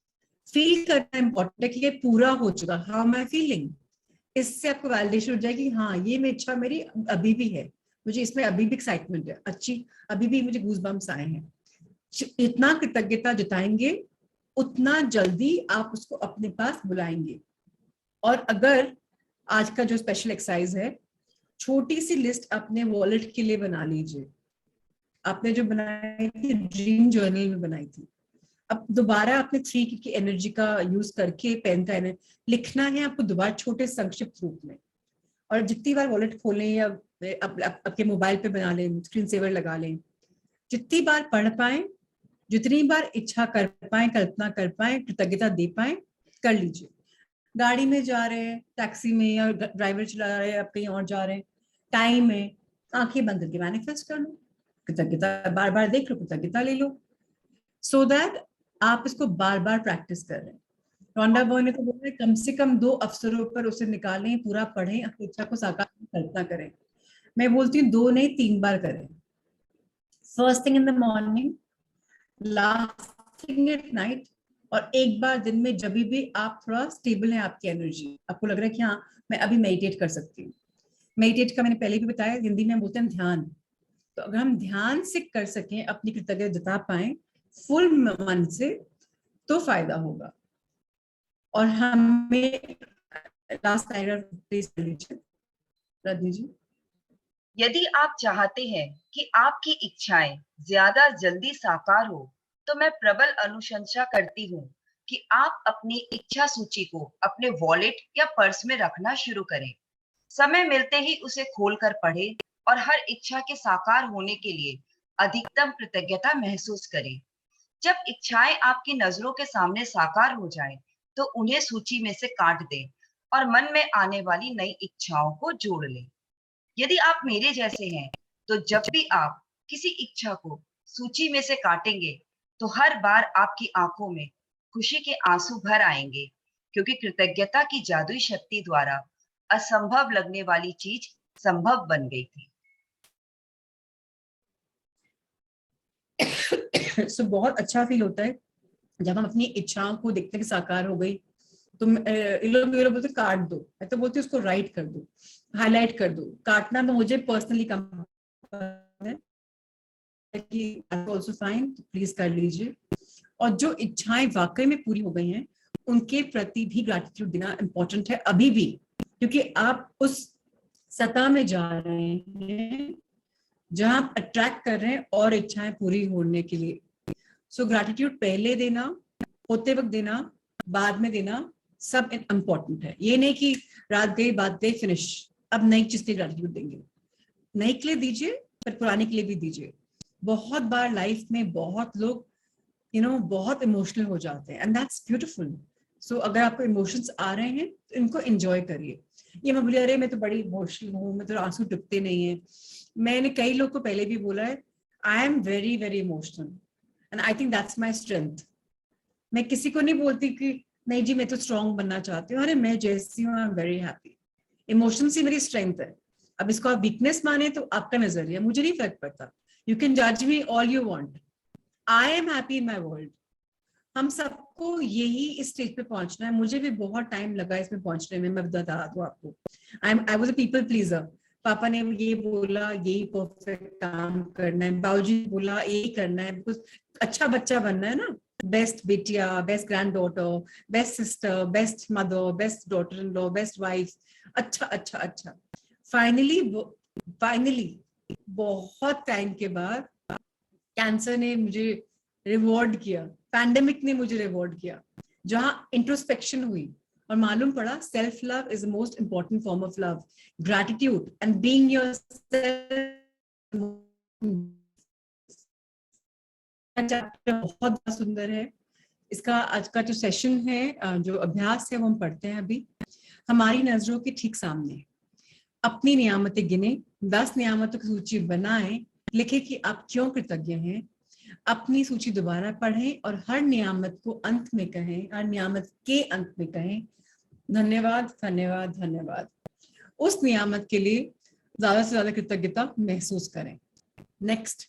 फील करना इंपॉर्टेंट है कि ये पूरा हो चुका, हाउ एम आई फीलिंग। इससे आपको वैलिडेशन हो जाएगी, हाँ ये मेरी इच्छा मेरी अभी भी है, मुझे इसमें अभी भी एक्साइटमेंट है, अच्छी, अभी भी मुझे गूज़बम्प्स आए हैं। इतना कृतज्ञता जताएंगे उतना जल्दी आप उसको अपने पास बुलाएंगे। और अगर आज का जो स्पेशल एक्सरसाइज है, छोटी सी लिस्ट अपने वॉलेट के लिए बना लीजिए। आपने जो बनाई थी ड्रीम जर्नल में बनाई थी, अब दोबारा आपने 3 की एनर्जी का यूज करके पेन का लिखना है आपको दोबारा छोटे संक्षिप्त रूप में। और जितनी बार वॉलेट खोलें या आपके मोबाइल पे बना लें, स्क्रीन सेवर लगा लें, जितनी बार पढ़ पाए, जितनी बार इच्छा कर पाए, कल्पना कर पाए, कृतज्ञता दे पाए, कर लीजिए। गाड़ी में जा रहे हैं, टैक्सी में, या ड्राइवर चला रहे हैं, आप कहीं और जा रहे हैं, टाइम है, आंखें बंद करके मैनिफेस्ट कर लो, कृतज्ञता बार बार देख लो, कृतज्ञता ले लो, सो दैट आप इसको बार बार प्रैक्टिस कर रहे हैं। रोंडा बॉय ने तो बोला कम से कम 2 अवसरों पर उसे निकालें, पूरा पढ़ें, अपनी इच्छा को साकार कल्पना करें। मैं बोलती हूँ 2 नहीं 3 बार करें। First thing in the morning, last thing at night, और एक बार दिन में जब भी आप थोड़ा स्टेबल है, आपकी एनर्जी, आपको लग रहा है कि हाँ मैं अभी मेडिटेट कर सकती हूँ। मेडिटेट का मैंने पहले भी बताया, हिंदी में बोलते हैं ध्यान। तो अगर हम ध्यान से कर सकें, अपनी कृतज्ञता जता पाए फुल मन से, तो फायदा होगा। और हमें लास्ट प्लीज कर लीजिए रजनी जी।
यदि आप चाहते हैं कि आपकी इच्छाएं ज्यादा जल्दी साकार हो, तो मैं प्रबल अनुशंसा करती हूँ कि आप अपनी इच्छा सूची को अपने वॉलेट या पर्स में रखना शुरू करें। समय मिलते ही उसे खोलकर पढ़ें और हर इच्छा के साकार होने के लिए अधिकतम कृतज्ञता महसूस करें। जब इच्छाएं आपकी नजरों के सामने साकार हो जाएं, तो उन्हें सूची में से काट दें और मन में आने वाली नई इच्छाओं को जोड़ लें। यदि आप मेरे जैसे हैं, तो जब भी आप किसी इच्छा को सूची में से काटेंगे, तो हर बार आपकी आंखों में खुशी के आंसू भर आएंगे, क्योंकि कृतज्ञता की जादुई शक्ति द्वारा असंभव लगने वाली चीज संभव बन गई थी।
सो बहुत अच्छा फील होता है जब हम अपनी इच्छाओं को देखते हैं कि साकार हो गई। तो ये लोग बोलते काट दो, मैं तो बोलती हूँ उसको राइट कर दो, हाईलाइट कर दो। काटना तो मुझे पर्सनली कम है कि ऑल्सो फाइन, प्लीज कर लीजिए। और जो इच्छाएं वाकई में पूरी हो गई हैं, उनके प्रति भी ग्रैटिट्यूड देना इंपॉर्टेंट है अभी भी, क्योंकि आप उस सतह में जा रहे हैं जहां आप अट्रैक्ट कर रहे हैं और इच्छाएं पूरी होने के लिए। सो ग्रैटिट्यूड पहले देना, होते वक्त देना, बाद में देना, सब इम्पोर्टेंट है। ये नहीं कि रात गई बात गई फिनिश, अब नई चीज के ग्रैटिट्यूड देंगे। नई के लिए दीजिए पर पुराने के लिए भी दीजिए। बहुत बार लाइफ में बहुत लोग बहुत इमोशनल हो जाते हैं, एंड दैट्स ब्यूटीफुल। सो अगर आपको इमोशंस आ रहे हैं तो इनको एंजॉय करिए। ये मैं बोली अरे मैं तो बड़ी इमोशनल हूँ, मैं तो आंसू टुकते नहीं है। मैंने कई लोग को पहले भी बोला है, आई am very very emotional and I think that's my strength. मैं किसी को नहीं बोलती कि नहीं जी मैं तो स्ट्रॉन्ग बनना चाहती हूँ, अरे मैं जैसी हूँ I am very happy. Emotions ही मेरी स्ट्रेंथ है। अब इसको आप वीकनेस माने तो आपका नजरिया, मुझे नहीं फर्क पड़ता। यू कैन जज me all you want, I am happy in my world. हम सबको यही इस स्टेज पे पहुंचना है। मुझे भी बहुत टाइम लगा इसमें पहुंचने में, मैं बता दूं आपको। I was a people pleaser. पापा ने ये बोला यही परफेक्ट काम करना है, बाबूजी बोला यही करना है, बिकॉज अच्छा बच्चा बनना है ना, बेस्ट बेटिया, best grand daughter, best sister, best mother, best daughter in law, best wife. अच्छा अच्छा अच्छा, फाइनली बहुत टाइम के बाद कैंसर ने मुझे रिवॉर्ड किया, पैंडेमिक ने मुझे रिवॉर्ड किया, जहां इंट्रोस्पेक्शन हुई और मालूम पड़ा self love is the most important form of love. Gratitude and being yourself बहुत सुंदर है। इसका आज का जो सेशन है, जो अभ्यास है वो हम पढ़ते हैं अभी हमारी नजरों के ठीक सामने। अपनी नियामतें गिने, 10 नियामतों की सूची बनाएं, लिखे कि आप क्यों कृतज्ञ हैं। अपनी सूची दोबारा पढ़ें और हर नियामत को अंत में कहें, हर नियामत के अंत में कहें धन्यवाद धन्यवाद धन्यवाद। उस नियामत के लिए ज्यादा से ज्यादा कृतज्ञता महसूस करें। नेक्स्ट,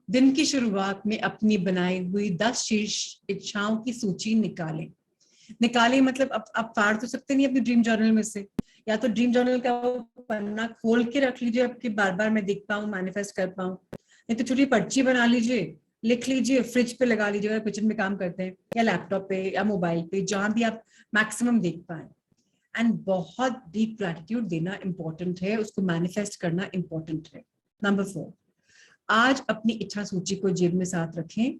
दिन की शुरुआत में अपनी बनाई हुई 10 शीर्ष इच्छाओं की सूची निकालें। मतलब आप फाड़ तो सकते नहीं अपनी ड्रीम जर्नल में से, या तो ड्रीम जर्नल का वो पन्ना खोल के रख लीजिए आपकी, बार बार मैं देख पाऊँ, मैनिफेस्ट कर पाऊँ। नहीं तो छोटी पर्ची बना लीजिए, लिख लीजिए, फ्रिज पे लगा लीजिए अगर किचन में काम करते हैं, या लैपटॉप पे या मोबाइल पे, जहां भी आप मैक्सिमम देख पाए। एंड बहुत डीप ग्रैटिट्यूड देना इंपॉर्टेंट है, उसको मैनिफेस्ट करना इंपॉर्टेंट है। नंबर 4, आज अपनी इच्छा सूची को जेब में साथ रखें,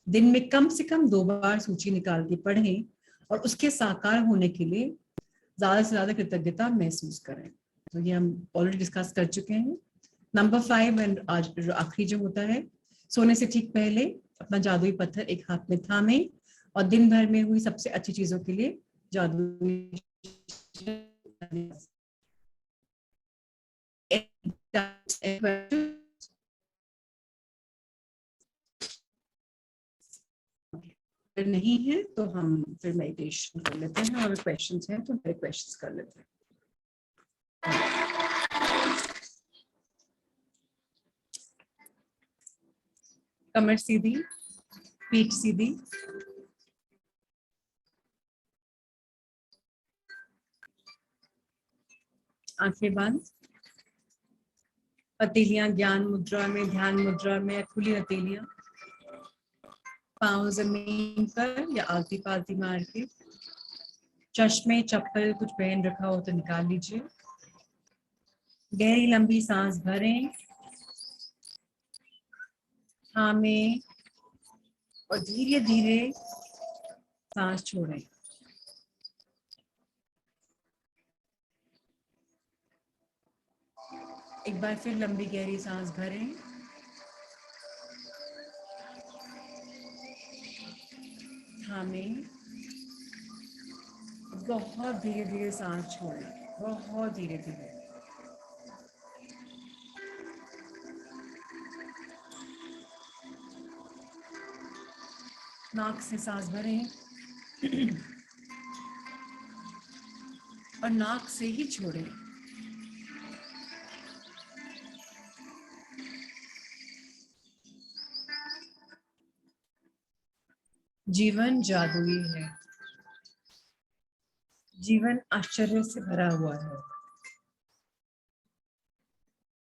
दिन में कम से कम 2 बार सूची निकाल के पढ़ें और उसके साकार होने के लिए ज्यादा से ज्यादा कृतज्ञता महसूस करें। तो ये हम ऑलरेडी डिस्कस कर चुके हैं। नंबर 5 एंड आज आखिरी जो होता है, सोने से ठीक पहले अपना जादुई पत्थर एक हाथ में थामे और दिन भर में हुई सबसे अच्छी चीजों के लिए जादुई नहीं है तो हम फिर मेडिटेशन कर लेते हैं, और क्वेश्चंस हैं तो मेरे क्वेश्चंस कर लेते हैं। कमर सीधी, पीठ सीधी, आंखें बंद, हथेलियां ज्ञान मुद्रा में, ध्यान मुद्रा में, खुली हथेलियां, पाँव जमीन पर या आलती पालती मार के। चश्मे चप्पल कुछ पहन रखा हो तो निकाल लीजिए। गहरी लंबी सांस भरें, थामें और धीरे धीरे सांस छोड़ें। एक बार फिर लंबी गहरी सांस भरें, थामें, बहुत धीरे धीरे सांस छोड़ें, बहुत धीरे धीरे। नाक से सांस भरें और नाक से ही छोड़ें। जीवन जादुई है, जीवन आश्चर्य से भरा हुआ है।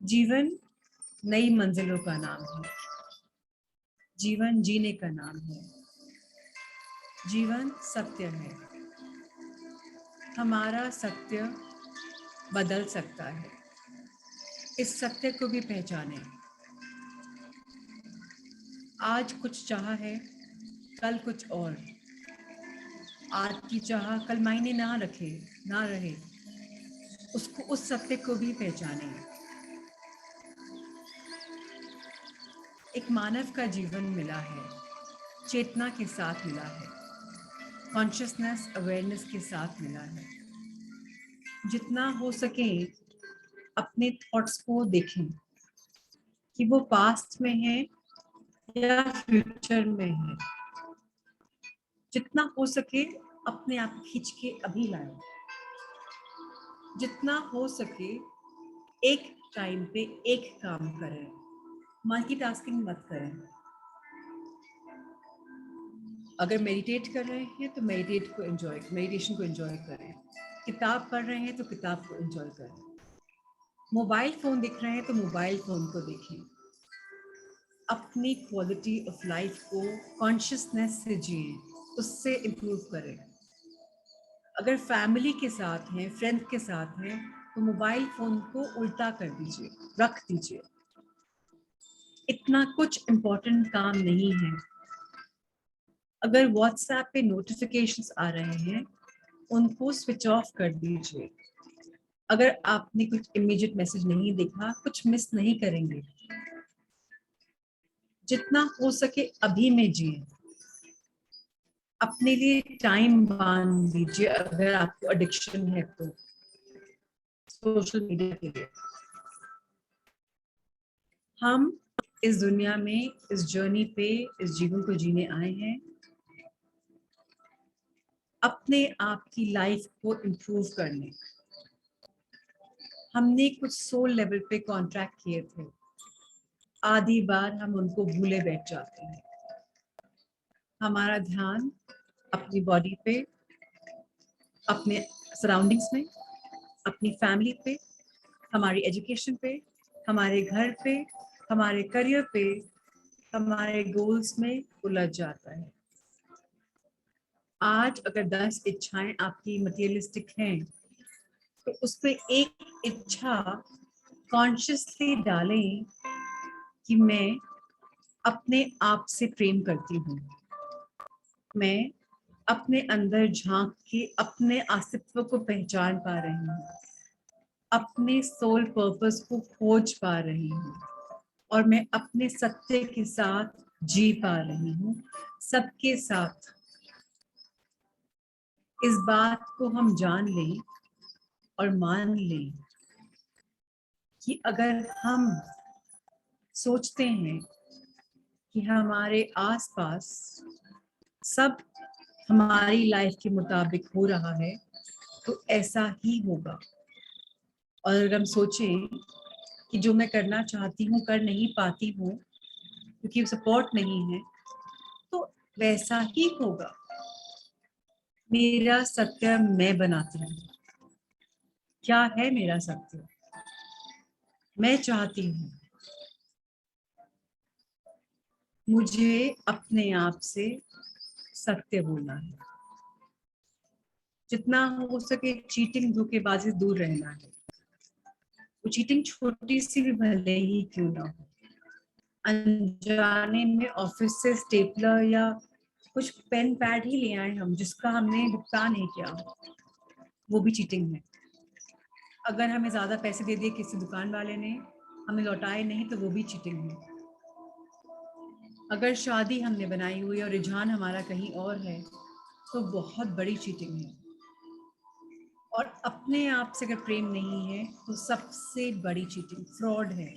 जीवन नई मंजिलों का नाम है, जीवन जीने का नाम है, जीवन सत्य है। हमारा सत्य बदल सकता है, इस सत्य को भी पहचानें। आज कुछ चाह है, कल कुछ और। आज की चाह कल मायने ना रहे, उसको, उस सत्य को भी पहचानें। एक मानव का जीवन मिला है, चेतना के साथ मिला है, कॉन्शियसनेस अवेयरनेस के साथ मिला है। जितना हो सके अपने थॉट्स को देखें कि वो पास्ट में है या फ्यूचर में है। जितना हो सके अपने आप खींच के अभी लाएं। जितना हो सके एक टाइम पे एक काम करें, मल्टीटास्किंग मत करें। अगर मेडिटेट कर रहे हैं तो मेडिटेशन को एंजॉय करें। किताब पढ़ रहे हैं तो किताब को एंजॉय करें। मोबाइल फोन देख रहे हैं तो मोबाइल फोन को देखें। अपनी क्वालिटी ऑफ लाइफ को कॉन्शियसनेस से जिए, उससे इम्प्रूव करें। अगर फैमिली के साथ हैं, फ्रेंड के साथ हैं, तो मोबाइल फोन को उल्टा कर दीजिए, रख दीजिए। इतना कुछ इम्पोर्टेंट काम नहीं है। अगर व्हाट्सएप पे नोटिफिकेशंस आ रहे हैं, उनको स्विच ऑफ कर दीजिए। अगर आपने कुछ इमीडिएट मैसेज नहीं देखा, कुछ मिस नहीं करेंगे। जितना हो सके अभी में जिए। अपने लिए टाइम बांध दीजिए अगर आपको एडिक्शन है तो सोशल मीडिया के लिए। हम इस दुनिया में, इस जर्नी पे, इस जीवन को जीने आए हैं अपने आप की लाइफ को इम्प्रूव करने। हमने कुछ सोल लेवल पे कॉन्ट्रैक्ट किए थे, आधी बार हम उनको भूले बैठ जाते हैं। हमारा ध्यान अपनी बॉडी पे, अपने सराउंडिंग्स में, अपनी फैमिली पे, हमारी एजुकेशन पे, हमारे घर पे, हमारे करियर पे, हमारे गोल्स में उलझ जाता है। आज अगर 10 इच्छाएं आपकी मटेरियलिस्टिक हैं, तो उसमें एक इच्छा कॉन्शियसली डालें कि मैं अपने आप से प्रेम करती हूँ, मैं अपने अंदर झांक के अपने अस्तित्व को पहचान पा रही हूँ, अपने सोल पर्पस को खोज पा रही हूँ और मैं अपने सत्य के साथ जी पा रही हूँ, सबके साथ। इस बात को हम जान लें और मान लें कि अगर हम सोचते हैं कि हमारे आसपास सब हमारी लाइफ के मुताबिक हो रहा है, तो ऐसा ही होगा। और अगर हम सोचें कि जो मैं करना चाहती हूँ कर नहीं पाती हूँ क्योंकि सपोर्ट नहीं है, तो वैसा ही होगा। मेरा सत्य मैं बनाती हूँ। क्या है मेरा सत्य? मैं चाहती हूँ मुझे अपने आप से सत्य बोलना है, जितना हो सके चीटिंग धोखेबाजी से दूर रहना है। वो चीटिंग छोटी सी भी भले ही क्यों ना हो, अनजाने में ऑफिस से स्टेपलर या कुछ पेन पैड ही ले आए हम जिसका हमने भुगतान नहीं किया, वो भी चीटिंग है। अगर हमें ज्यादा पैसे दे दिए किसी दुकान वाले ने, हमें लौटाए नहीं, तो वो भी चीटिंग है। अगर शादी हमने बनाई हुई और रुझान हमारा कहीं और है, तो बहुत बड़ी चीटिंग है। और अपने आप से अगर प्रेम नहीं है, तो सबसे बड़ी चीटिंग फ्रॉड है।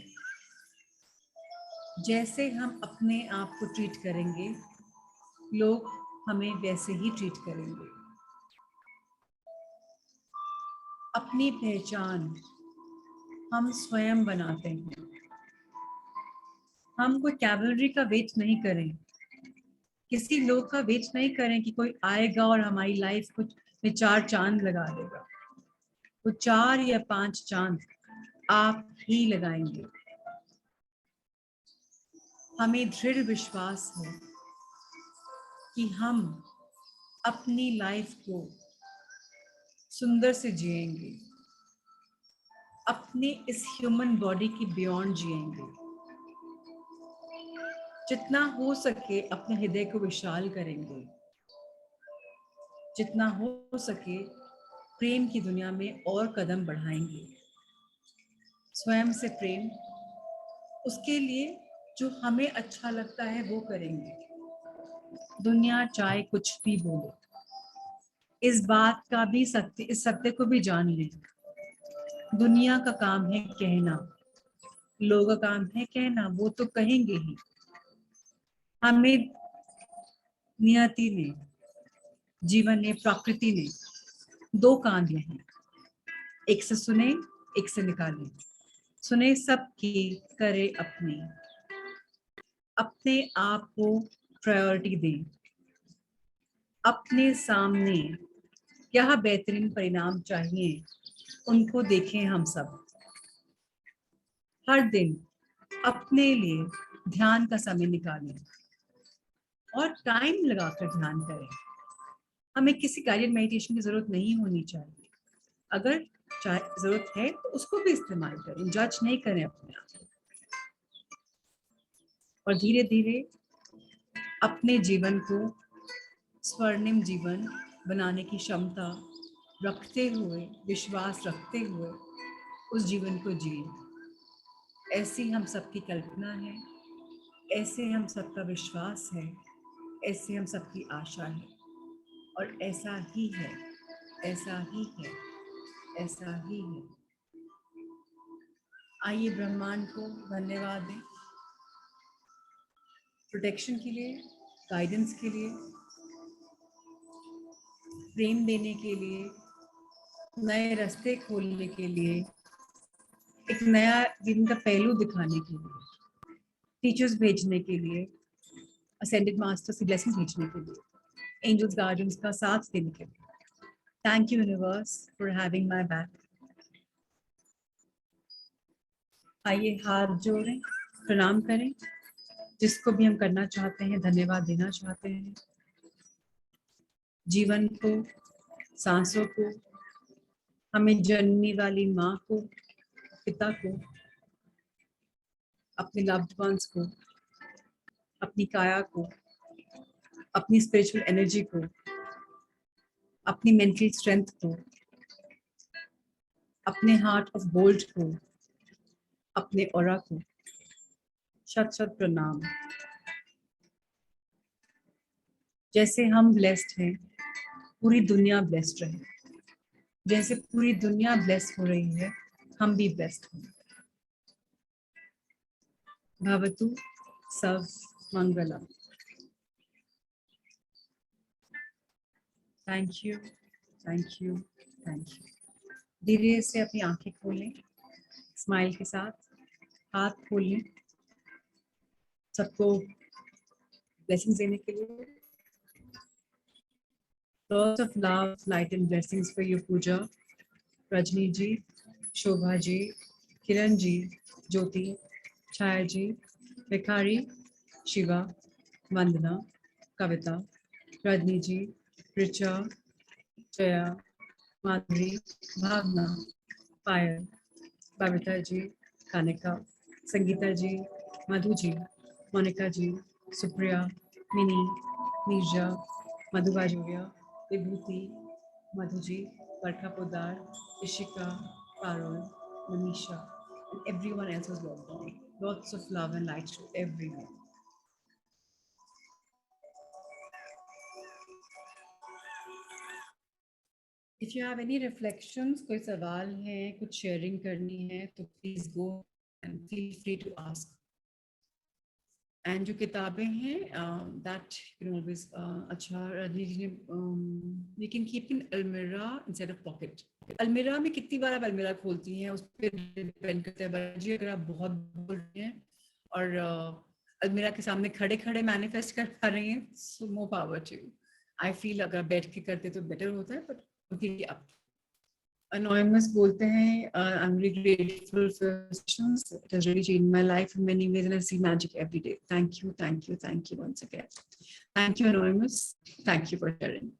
जैसे हम अपने आप को ट्रीट करेंगे, लोग हमें वैसे ही ट्रीट करेंगे। अपनी पहचान हम स्वयं बनाते हैं। हम कोई कैवलरी का वेट नहीं करें, किसी लोग का वेट नहीं करें कि कोई आएगा और हमारी लाइफ को में 4 चांद लगा देगा। वो 4 या 5 चांद आप ही लगाएंगे। हमें दृढ़ विश्वास है कि हम अपनी लाइफ को सुंदर से जिएंगे, अपने इस ह्यूमन बॉडी की बियॉन्ड जिएंगे। जितना हो सके अपने हृदय को विशाल करेंगे, जितना हो सके प्रेम की दुनिया में और कदम बढ़ाएंगे। स्वयं से प्रेम, उसके लिए जो हमें अच्छा लगता है वो करेंगे, दुनिया चाहे कुछ भी बोले। इस बात का भी सत्य, इस सत्य को भी जान लें, दुनिया का काम है कहना, लोगों का काम है कहना, वो तो कहेंगे ही। हमें नियति ने, जीवन ने, प्रकृति ने 2 कान दिए हैं, एक से सुने, एक से निकाले। सुने सबकी, करे अपनी, अपने आप को प्रायोरिटी दें। अपने सामने क्या बेहतरीन परिणाम चाहिए, उनको देखें हम सब। हर दिन अपने लिए ध्यान का समय निकालें और टाइम लगाकर ध्यान करें। हमें किसी गाइडेड मेडिटेशन की जरूरत नहीं होनी चाहिए। अगर जरूरत है तो उसको भी इस्तेमाल करें, जज नहीं करें अपने आप को। और धीरे धीरे अपने जीवन को स्वर्णिम जीवन बनाने की क्षमता रखते हुए, विश्वास रखते हुए उस जीवन को जिए। ऐसी हम सबकी कल्पना है, ऐसे हम सबका विश्वास है, ऐसे हम सबकी आशा है। और ऐसा ही है, ऐसा ही है, ऐसा ही है। आइए ब्रह्मांड को धन्यवाद दें प्रोटेक्शन के लिए, गाइडेंस के लिए, प्रेम देने के लिए, नए रास्ते खोलने के लिए, एक नया जीवन का पहलू दिखाने के लिए, टीचर्स भेजने के लिए, असेंडेड मास्टर्स की ब्लेसिंग भेजने के लिए, एंजल्स गार्डियंस का साथ देने के लिए। Thank you universe for having my back. आइए हाथ जोड़ें, प्रणाम करें, जिसको भी हम करना चाहते हैं, धन्यवाद देना चाहते हैं। जीवन को, सांसों को, हमें जन्मने वाली माँ को, पिता को, अपने लव्ड वंस को, अपनी काया को, अपनी स्पिरिचुअल एनर्जी को, अपनी मेंटल स्ट्रेंथ को, अपने हार्ट ऑफ गोल्ड को, अपने ऑरा को शत शत प्रणाम। जैसे हम ब्लेस्ड हैं, पूरी दुनिया ब्लेस्ड रहे। जैसे पूरी दुनिया ब्लेस्ड हो रही है, हम भी ब्लेस्ड हैं। भवतु सब मंगलम। Thank you, thank you, thank you. धीरे से अपनी आंखें खोलें, स्माइल के साथ हाथ खोलें, सबको ब्लेसिंग्स देने के लिए। Lots of love, light and blessings for you, Pooja, Rajni ji, Shobha ji, Kiran ji, Jyoti, Chaya ji, Vikhari, Shiva, Vandana, Kavita, Rajni ji, Richa, Jaya, Madhuri, Bhavna, Payal, Babita ji, Kanika, Sangeeta ji, Madhu ji, Monica ji, Supriya, Mini, Nirja, Madhu Bajoria, Vibhuti, Madhu ji, Barkha Podar, Ishika, Parul, Manisha, and everyone else who's logged on. Lots of love and light to everyone. If you have any reflections, कोई सवाल है, कुछ sharing करनी है, तो please go and feel free to ask. And जो किताबें हैं, that you can always अच्छा रजनी जी ने we can keep in almirah instead of pocket. अलमीरा में कितनी बार आप अलमीरा खोलती हैं, उस पर डिपेंड करता है जी। अगर आप बहुत बोल रही हैं और अलमीरा के सामने खड़े खड़े मैनिफेस्ट कर पा रही हैं, so more power to you. I feel अगर बैठ के करते तो बेटर होता है, but okay, आप Anonymous बोलते हैं, I'm really grateful for sessions. It has really changed my life in many ways and I see magic every day. Thank you, thank you, thank you once again. Thank you, Anonymous. Thank you for sharing.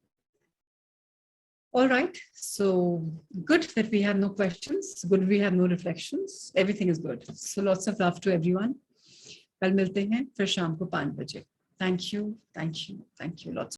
All right, so good that we have no questions, good we have no reflections, everything is good. So lots of love to everyone. कल मिलते हैं फिर शाम को 5 बजे. Thank you, thank you, thank you. Lots.